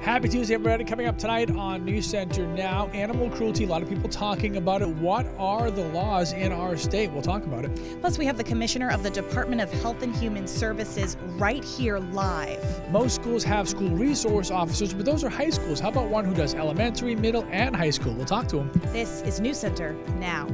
Happy Tuesday, everybody. Coming up tonight on News Center Now, animal cruelty. A lot of people talking about it. What are the laws in our state? We'll talk about it. Plus, we have the Commissioner of the Department of Health and Human Services right here live. Most schools have school resource officers, but those are high schools. How about one who does elementary, middle, and high school? We'll talk to him. This is News Center Now.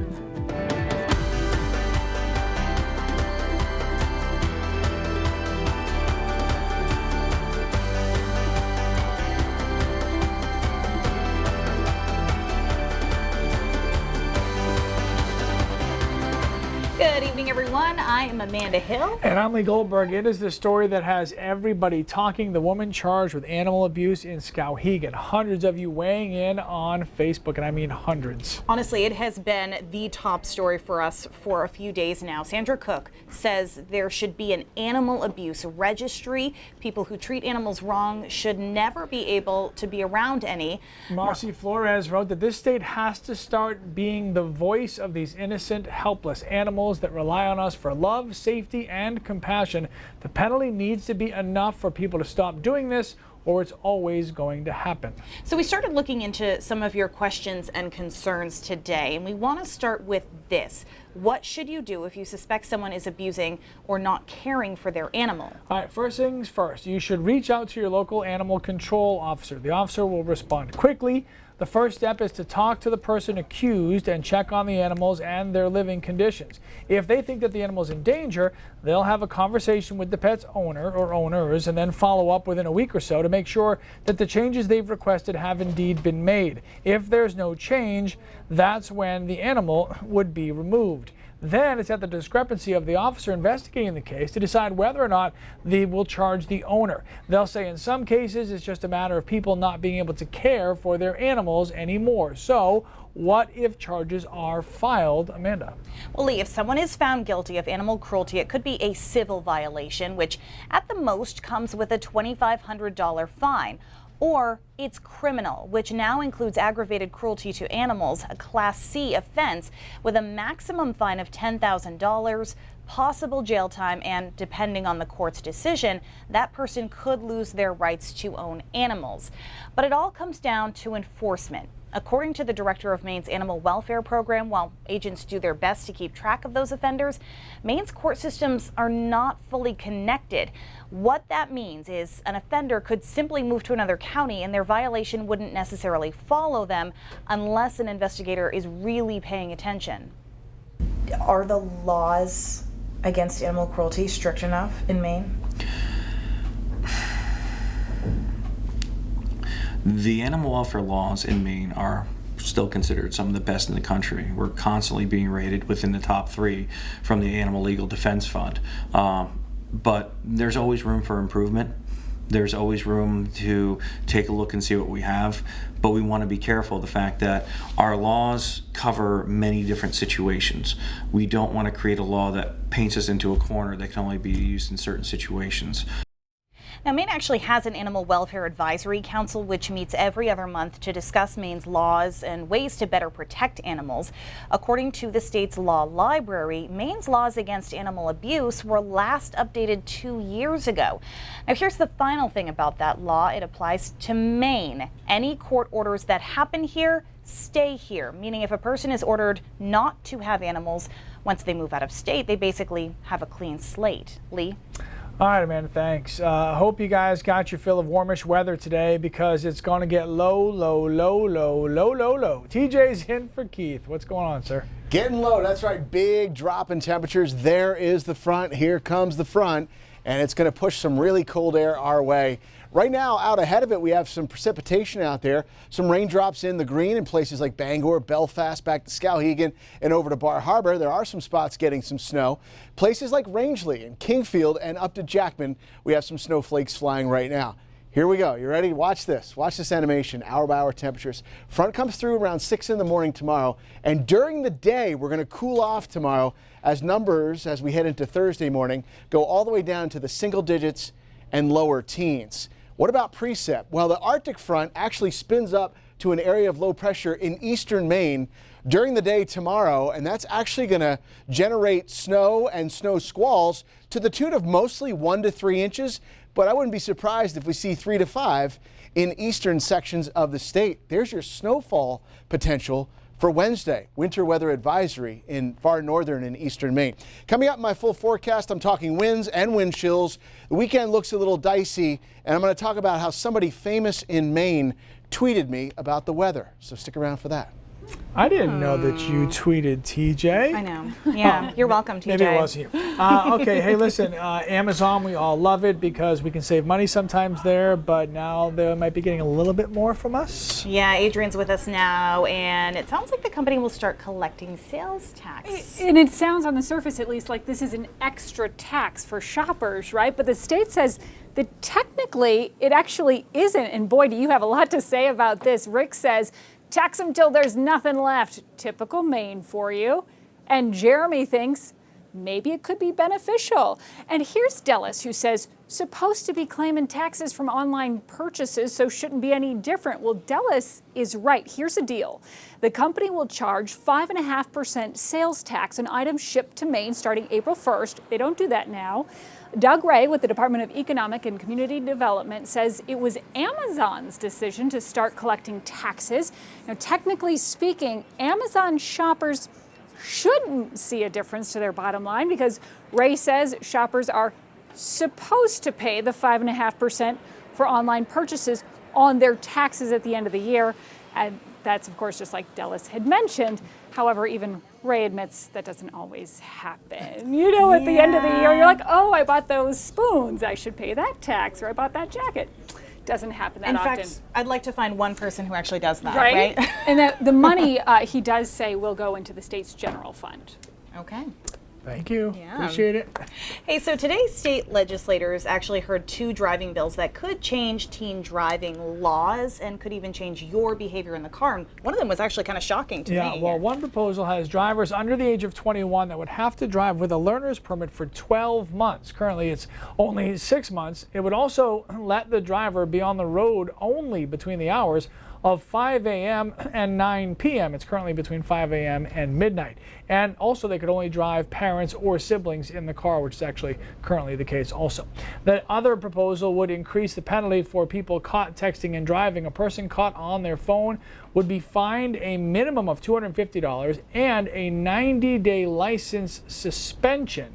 Good evening, everyone. I am Amanda Hill. And I'm Lee Goldberg. It is the story that has everybody talking. The woman charged with animal abuse in Skowhegan. Hundreds of you weighing in on Facebook, and I mean hundreds. Honestly, it has been the top story for us for a few days now. Sandra Cook says there should be an animal abuse registry. People who treat animals wrong should never be able to be around any. Marcy Flores wrote that this state has to start being the voice of these innocent, helpless animals that rely on us for love, safety, and compassion. The penalty needs to be enough for people to stop doing this, or it's always going to happen. So we started looking into some of your questions and concerns today, and we want to start with this. What should you do if you suspect someone is abusing or not caring for their animal? All right, first things first, you should reach out to your local animal control officer. The officer will respond quickly. The first step is to talk to the person accused and check on the animals and their living conditions. If they think that the animal is in danger, they'll have a conversation with the pet's owner or owners and then follow up within a week or so to make sure that the changes they've requested have indeed been made. If there's no change, that's when the animal would be removed. Then it's at the discrepancy of the officer investigating the case to decide whether or not they will charge the owner. They'll say in some cases it's just a matter of people not being able to care for their animals anymore. So what if charges are filed, Amanda? Well, Lee, if someone is found guilty of animal cruelty, it could be a civil violation, which at the most comes with a $2,500 fine. Or it's criminal, which now includes aggravated cruelty to animals, a Class C offense with a maximum fine of $10,000, possible jail time, and depending on the court's decision, that person could lose their rights to own animals. But it all comes down to enforcement. According to the director of Maine's Animal Welfare Program, while agents do their best to keep track of those offenders, Maine's court systems are not fully connected. What that means is an offender could simply move to another county and their violation wouldn't necessarily follow them unless an investigator is really paying attention. Are the laws against animal cruelty strict enough in Maine? The animal welfare laws in Maine are still considered some of the best in the country. We're constantly being rated within the top 3 from the Animal Legal Defense Fund. But there's always room for improvement. There's always room to take a look and see what we have. But we want to be careful of the fact that our laws cover many different situations. We don't want to create a law that paints us into a corner that can only be used in certain situations. Now, Maine actually has an Animal Welfare Advisory Council, which meets every other month to discuss Maine's laws and ways to better protect animals. According to the state's law library, Maine's laws against animal abuse were last updated 2 years ago. Now, here's the final thing about that law. It applies to Maine. Any court orders that happen here stay here, meaning if a person is ordered not to have animals once they move out of state, they basically have a clean slate. Lee? All right, Amanda, thanks. Hope you guys got your fill of warmish weather today because it's going to get low. TJ's in for Keith. What's going on, sir? Getting low, that's right. Big drop in temperatures. There is the front. Here comes the front, and it's going to push some really cold air our way. Right now, out ahead of it, we have some precipitation out there. Some raindrops in the green in places like Bangor, Belfast, back to Skowhegan, and over to Bar Harbor. There are some spots getting some snow. Places like Rangeley and Kingfield and up to Jackman, we have some snowflakes flying right now. Here we go. You ready? Watch this. Watch this animation. Hour by hour temperatures. Front comes through around 6 in the morning tomorrow. And during the day, we're going to cool off tomorrow as numbers, as we head into Thursday morning, go all the way down to the single digits and lower teens. What about precip? Well, the Arctic front actually spins up to an area of low pressure in eastern Maine during the day tomorrow, and that's actually going to generate snow and snow squalls to the tune of mostly 1 to 3 inches. but I wouldn't be surprised if we see 3 to 5 in eastern sections of the state. There's your snowfall potential for Wednesday. Winter weather advisory in far northern and eastern Maine. Coming up in my full forecast, I'm talking winds and wind chills. The weekend looks a little dicey, and I'm going to talk about how somebody famous in Maine tweeted me about the weather. So stick around for that. I didn't know that you tweeted TJ. I know. Yeah, you're welcome, TJ. Maybe it wasn't you. Okay, hey, listen, Amazon, we all love it because we can save money sometimes there, but now they might be getting a little bit more from us. Yeah, Adrian's with us now, and it sounds like the company will start collecting sales tax. And it sounds on the surface, at least, like this is an extra tax for shoppers, right? But the state says that technically it actually isn't. And boy, do you have a lot to say about this. Rick says, tax them till there's nothing left. Typical Maine for you. And Jeremy thinks maybe it could be beneficial. And here's Dallas, who says, supposed to be claiming taxes from online purchases, so shouldn't be any different. Well, Dallas is right. Here's the deal. The company will charge 5.5% sales tax on items shipped to Maine starting April 1st. They don't do that now. Doug Ray with the Department of Economic and Community Development says it was Amazon's decision to start collecting taxes. Now, technically speaking, Amazon shoppers shouldn't see a difference to their bottom line because Ray says shoppers are supposed to pay the 5.5% for online purchases on their taxes at the end of the year. And that's, of course, just like Dallas had mentioned. However, even Ray admits that doesn't always happen. You know, at the end of the year, you're like, oh, I bought those spoons. I should pay that tax, or I bought that jacket. Doesn't happen that often. In fact, I'd like to find one person who actually does that, right? And the money, he does say, will go into the state's general fund. Okay. Thank you. Yeah. Appreciate it. Hey, so today state legislators actually heard 2 driving bills that could change teen driving laws and could even change your behavior in the car. And one of them was actually kind of shocking to me. Yeah, well, one proposal has drivers under the age of 21 that would have to drive with a learner's permit for 12 months. Currently, it's only 6 months. It would also let the driver be on the road only between the hours of 5 a.m. and 9 p.m. It's currently between 5 a.m. and midnight. And also they could only drive parents or siblings in the car, which is actually currently the case also. The other proposal would increase the penalty for people caught texting and driving. A person caught on their phone would be fined a minimum of $250 and a 90-day license suspension.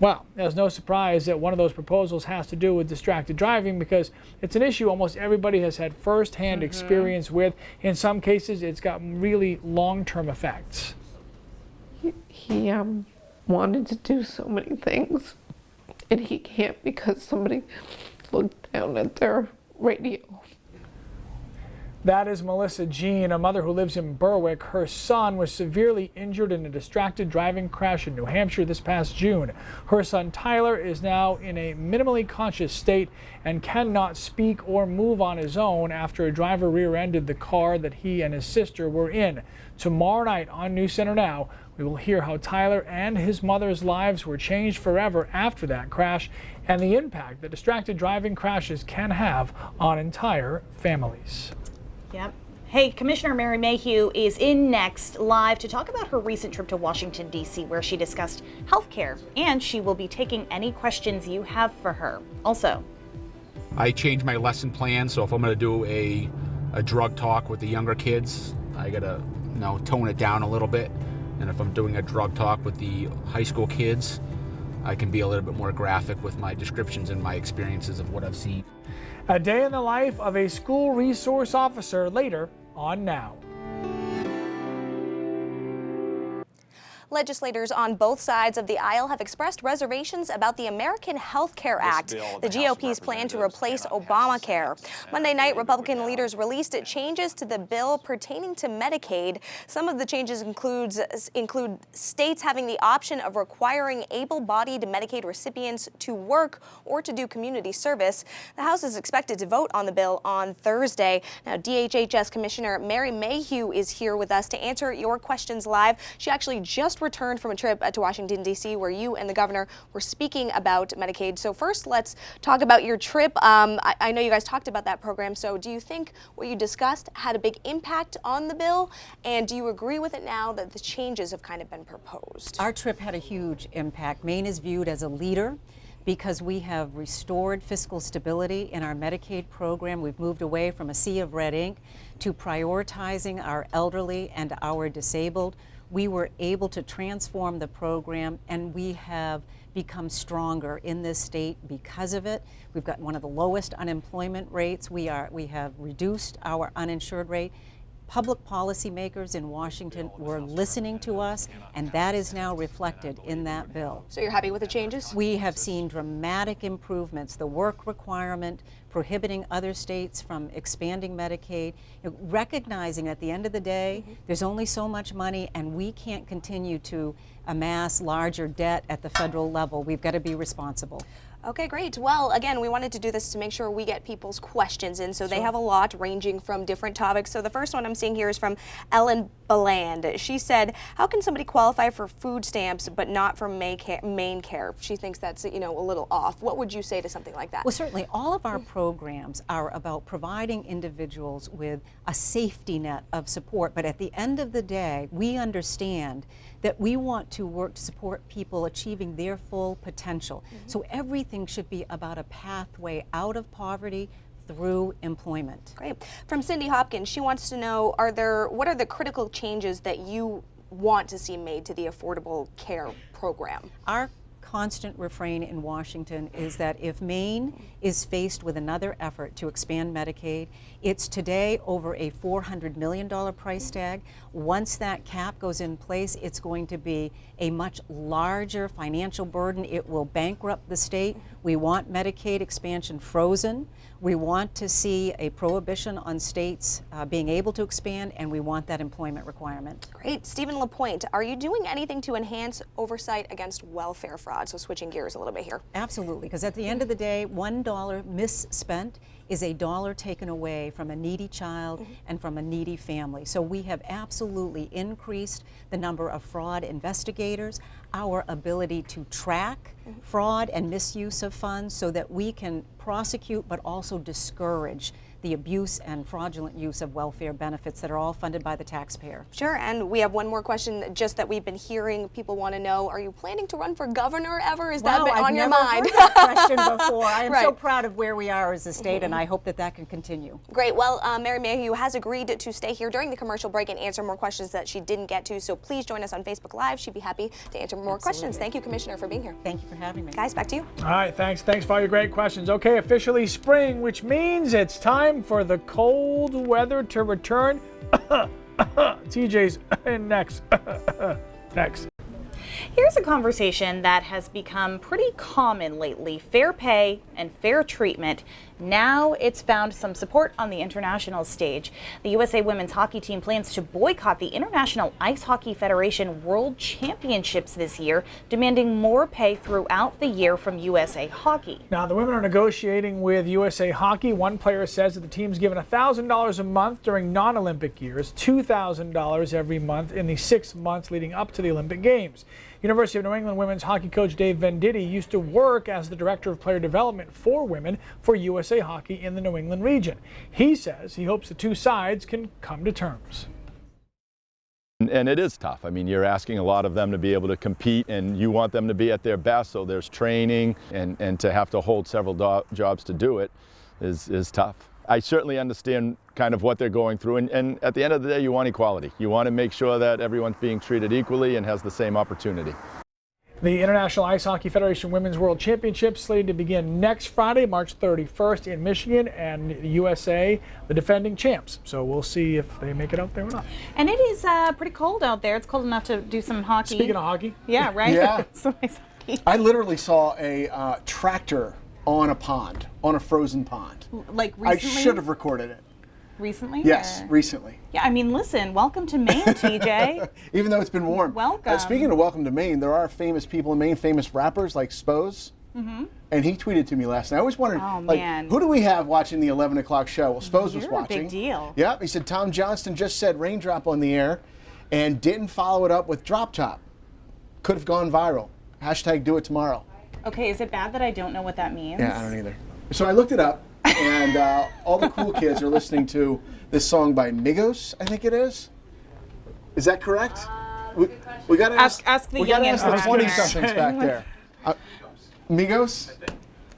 Well, there's no surprise that one of those proposals has to do with distracted driving because it's an issue almost everybody has had firsthand experience with. In some cases, it's got really long-term effects. He wanted to do so many things, and he can't because somebody looked down at their radio. That is Melissa Jean, a mother who lives in Berwick. Her son was severely injured in a distracted driving crash in New Hampshire this past June. Her son Tyler is now in a minimally conscious state and cannot speak or move on his own after a driver rear-ended the car that he and his sister were in. Tomorrow night on News Center Now, we will hear how Tyler and his mother's lives were changed forever after that crash and the impact that distracted driving crashes can have on entire families. Yep. Hey, Commissioner Mary Mayhew is in next live to talk about her recent trip to Washington, D.C., where she discussed healthcare, and she will be taking any questions you have for her. Also, I changed my lesson plan, so if I'm going to do a drug talk with the younger kids, I got to tone it down a little bit. And if I'm doing a drug talk with the high school kids, I can be a little bit more graphic with my descriptions and my experiences of what I've seen. A day in the life of a school resource officer later on Now. Legislators on both sides of the aisle have expressed reservations about the American Health Care Act, the GOP's plan to replace Obamacare. Monday night, Republican leaders released changes to the bill pertaining to Medicaid. Some of the changes include states having the option of requiring able-bodied Medicaid recipients to work or to do community service. The House is expected to vote on the bill on Thursday. Now, DHHS Commissioner Mary Mayhew is here with us to answer your questions live. She actually just returned from a trip to Washington, D.C., where you and the governor were speaking about Medicaid. So first, let's talk about your trip. I know you guys talked about that program. So do you think what you discussed had a big impact on the bill? And do you agree with it now that the changes have kind of been proposed? Our trip had a huge impact. Maine is viewed as a leader because we have restored fiscal stability in our Medicaid program. We've moved away from a sea of red ink to prioritizing our elderly and our disabled. We were able to transform the program, and we have become stronger in this state because of it. We've got one of the lowest unemployment rates. We have reduced our uninsured rate. Public policymakers in Washington were listening to us, and that is now reflected in that bill. So you're happy with the changes? We have seen dramatic improvements. The work requirement, prohibiting other states from expanding Medicaid, recognizing at the end of the day, there's only so much money, and we can't continue to amass larger debt at the federal level. We've got to be responsible. Okay, great. Well, again, we wanted to do this to make sure we get people's questions in. So they have a lot ranging from different topics. So the first one I'm seeing here is from Ellen Beland. She said, how can somebody qualify for food stamps but not for main care? She thinks that's, a little off. What would you say to something like that? Well, certainly all of our programs are about providing individuals with a safety net of support. But at the end of the day, we understand that we want to work to support people achieving their full potential. So everything should be about a pathway out of poverty through employment. Great. From Cindy Hopkins, she wants to know, what are the critical changes that you want to see made to the Affordable Care Program? Our constant refrain in Washington is that if Maine is faced with another effort to expand Medicaid, it's today over a $400 million price tag. Once that cap goes in place, it's going to be a much larger financial burden. It will bankrupt the state. We want Medicaid expansion frozen. We want to see a prohibition on states being able to expand, and we want that employment requirement. Great. Stephen LaPointe, are you doing anything to enhance oversight against welfare fraud? So switching gears a little bit here. Absolutely, because at the end of the day, $1 misspent is a dollar taken away from a needy child and from a needy family. So we have absolutely increased the number of fraud investigators, our ability to track fraud and misuse of funds so that we can prosecute but also discourage the abuse and fraudulent use of welfare benefits that are all funded by the taxpayer. Sure, and we have one more question just that we've been hearing. People want to know, are you planning to run for governor ever? Is that been on your mind? I've never heard that question before. I am Right. so proud of where we are as a state, and I hope that that can continue. Great. Well, Mary Mayhew has agreed to stay here during the commercial break and answer more questions that she didn't get to, so please join us on Facebook Live. She'd be happy to answer more questions. Thank you, Commissioner, for being here. Thank you for having me. Guys, back to you. All right, thanks for all your great questions. Okay, officially spring, which means it's time for the cold weather to return. TJ's in next. Next. Here's a conversation that has become pretty common lately: fair pay and fair treatment. Now it's found some support on the international stage. The USA women's hockey team plans to boycott the International Ice Hockey Federation World Championships this year, demanding more pay throughout the year from USA Hockey. Now, the women are negotiating with USA Hockey. One player says that the team's given $1,000 a month during non-Olympic years, $2,000 every month in the 6 months leading up to the Olympic Games. University of New England women's hockey coach Dave Venditti used to work as the director of player development for women for USA Hockey in the New England region. He says he hopes the two sides can come to terms. And it is tough. I mean, you're asking a lot of them to be able to compete, and you want them to be at their best, so there's training, and to have to hold several jobs to do it is tough. I certainly understand kind of what they're going through, and at the end of the day, you want equality. You want to make sure that everyone's being treated equally and has the same opportunity. The International Ice Hockey Federation Women's World Championships slated to begin next Friday, March 31st in Michigan, and the USA, the defending champs. So we'll see if they make it out there or not. And it is pretty cold out there. It's cold enough to do some hockey. Speaking of hockey. Yeah, right? Yeah. Some ice hockey. I literally saw a tractor on a pond, on a frozen pond. Like recently? I should have recorded it. Recently? Yes, or? recently. Yeah, I mean, listen, welcome to Maine, TJ. Even though it's been warm. Welcome. Speaking of welcome to Maine, there are famous people in Maine, famous rappers like Spose. And he tweeted to me last night. I always wondered, man. who do we have watching the 11 o'clock show? Well, Spose was You're watching. a big deal. Yep, he said Tom Johnston just said raindrop on the air and didn't follow it up with drop top. Could have gone viral. Hashtag do it tomorrow. Okay, is it bad that I don't know what that means? Yeah, I don't either. So I looked it up, and all the cool kids are listening to this song by Migos, I think it is. Is that correct? We got to Ask the we gotta youngins ask the around 20-somethings here. back there. Migos?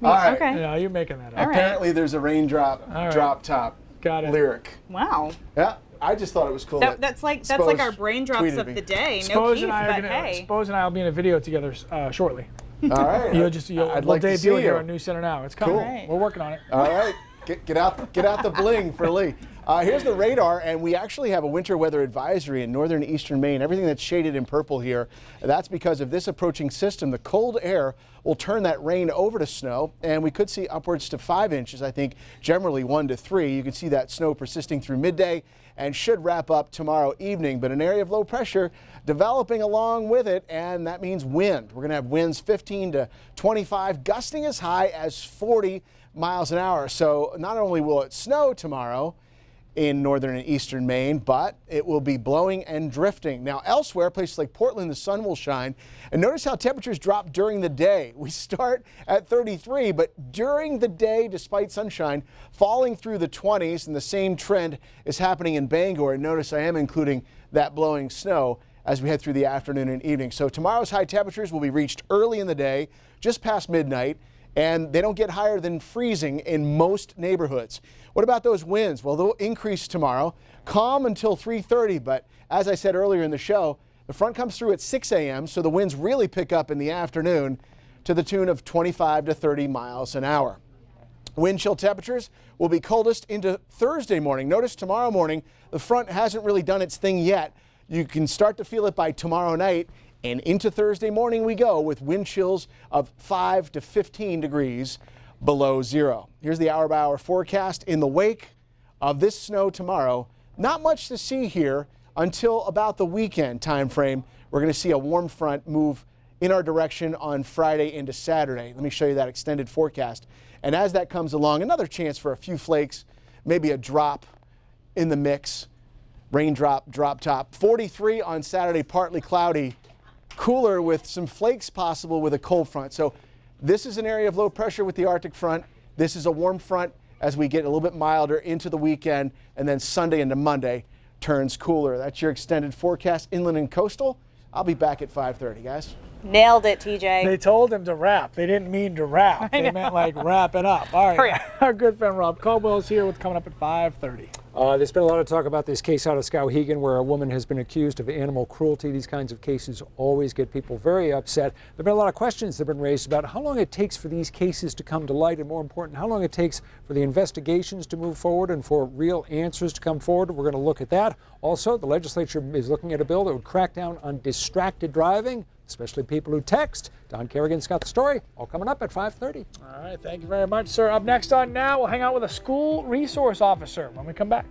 All right. Okay. No, you're making that up. All right. Apparently there's a raindrop right. drop top Got it. lyric. Wow. Yeah, I just thought it was cool. That's like Spose our brain drops tweeted of me. the day. No Spose Keith, and I but are gonna, hey. Spose and I will be in a video together shortly. All right. We'll I'd we'll like to see debut it here you. on News Center Now. It's coming. Cool. We're working on it. All right, get out the bling for Lee. Here's the radar, and we actually have a winter weather advisory in northern eastern Maine. Everything that's shaded in purple here, that's because of this approaching system. The cold air will turn that rain over to snow, and we could see upwards to 5 inches, I think generally 1 to 3. You can see that snow persisting through midday and should wrap up tomorrow evening, but an area of low pressure developing along with it, and that means wind. We're going to have winds 15 to 25, gusting as high as 40 miles an hour. So not only will it snow tomorrow in northern and eastern Maine, but it will be blowing and drifting. Now elsewhere, places like Portland, the sun will shine. And notice how temperatures drop during the day. We start at 33, but during the day, despite sunshine, falling through the 20s, and the same trend is happening in Bangor. And notice I am including that blowing snow as we head through the afternoon and evening. So tomorrow's high temperatures will be reached early in the day, just past midnight, and they don't get higher than freezing in most neighborhoods. What about those winds? Well, they'll increase tomorrow, calm until 3:30, but as I said earlier in the show, the front comes through at 6 a.m., so the winds really pick up in the afternoon to the tune of 25 to 30 miles an hour. Wind chill temperatures will be coldest into Thursday morning. Notice tomorrow morning, the front hasn't really done its thing yet. You can start to feel it by tomorrow night, and into Thursday morning we go with wind chills of 5 to 15 degrees below zero. Here's the hour-by-hour forecast. In the wake of this snow tomorrow, not much to see here until about the weekend time frame. We're going to see a warm front move in our direction on Friday into Saturday. Let me show you that extended forecast. And as that comes along, another chance for a few flakes, maybe a drop in the mix. Raindrop, drop top. 43 on Saturday, partly cloudy. Cooler with some flakes possible with a cold front. So this is an area of low pressure with the Arctic front. This is a warm front as we get a little bit milder into the weekend, and then Sunday into Monday turns cooler. That's your extended forecast, inland and coastal. I'll be back at 5:30, guys. Nailed it, TJ. They told him to wrap. They didn't mean to wrap. They meant like wrap it up. All right. Our good friend Rob Caldwell is here with coming up at 5:30. There's been a lot of talk about this case out of Skowhegan where a woman has been accused of animal cruelty. These kinds of cases always get people very upset. There have been a lot of questions that have been raised about how long it takes for these cases to come to light, and more important, how long it takes for the investigations to move forward and for real answers to come forward. We're going to look at that. Also, the legislature is looking at a bill that would crack down on distracted driving, especially people who text. Don Kerrigan's got the story, all coming up at 5:30. All right, thank you very much, sir. Up next on Now, we'll hang out with a school resource officer when we come back.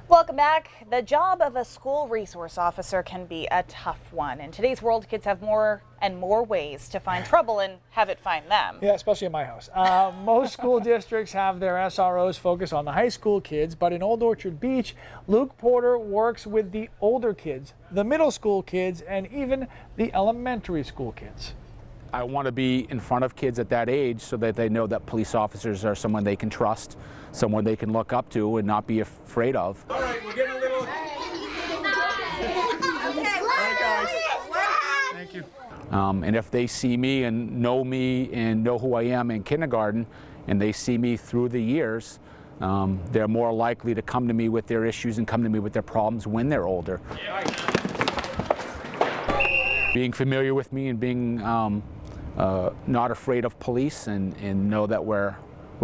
Welcome back. The job of a school resource officer can be a tough one. In today's world, kids have more and more ways to find trouble and have it find them. Yeah, especially in my house. Most school districts have their SROs focus on the high school kids, but in Old Orchard Beach, Luke Porter works with the older kids, the middle school kids, and even the elementary school kids. I want to be in front of kids at that age so that they know that police officers are someone they can trust, someone they can look up to and not be afraid of. All right, we're getting a little... Thank you. And if they see me and know who I am in kindergarten, and they see me through the years, they're more likely to come to me with their issues and come to me with their problems when they're older. Being familiar with me and being not afraid of police and know that we're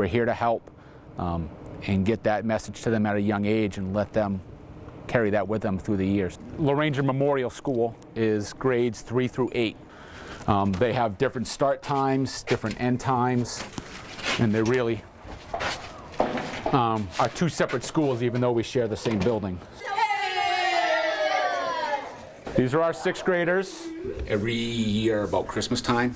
here to help and get that message to them at a young age and let them carry that with them through the years. Laranger Memorial School is grades 3 through 8. They have different start times, different end times, and they really are two separate schools even though we share the same building. These are our 6th graders. Every year about Christmas time,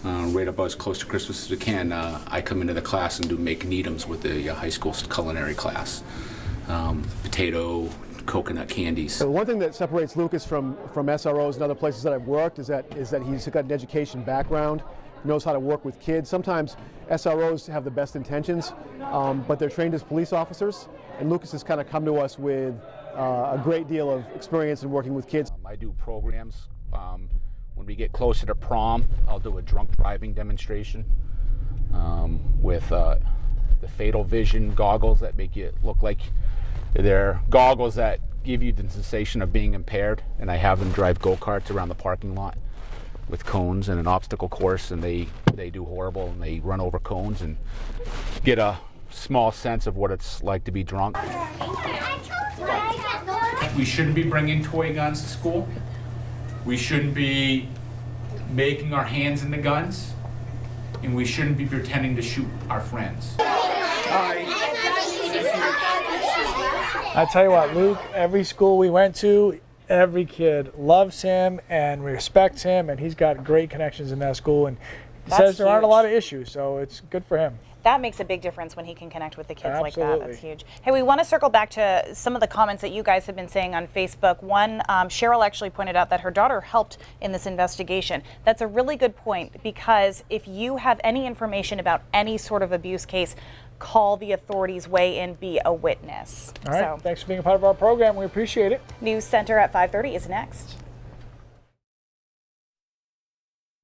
right about as close to Christmas as we can, I come into the class and do make needums with the high school culinary class. Potato, coconut candies. So one thing that separates Lucas from SROs and other places that I've worked is that he's got an education background, knows how to work with kids. Sometimes SROs have the best intentions, but they're trained as police officers, and Lucas has kind of come to us with a great deal of experience in working with kids. I do programs When we get closer to prom, I'll do a drunk driving demonstration with the Fatal Vision goggles that make you look like they're goggles that give you the sensation of being impaired. And I have them drive go-karts around the parking lot with cones and an obstacle course, and they do horrible, and they run over cones and get a small sense of what it's like to be drunk. We shouldn't be bringing toy guns to school. We shouldn't be making our hands into guns, and we shouldn't be pretending to shoot our friends. I tell you what, Luke, every school we went to, every kid loves him and respects him, and he's got great connections in that school, and he says there aren't a lot of issues, so it's good for him. That makes a big difference when he can connect with the kids like that. Absolutely. That's huge. Hey, we want to circle back to some of the comments that you guys have been saying on Facebook. One, Cheryl actually pointed out that her daughter helped in this investigation. That's a really good point, because if you have any information about any sort of abuse case, call the authorities, weigh in, be a witness. All right, thanks for being a part of our program. We appreciate it. News Center at 5:30 is next.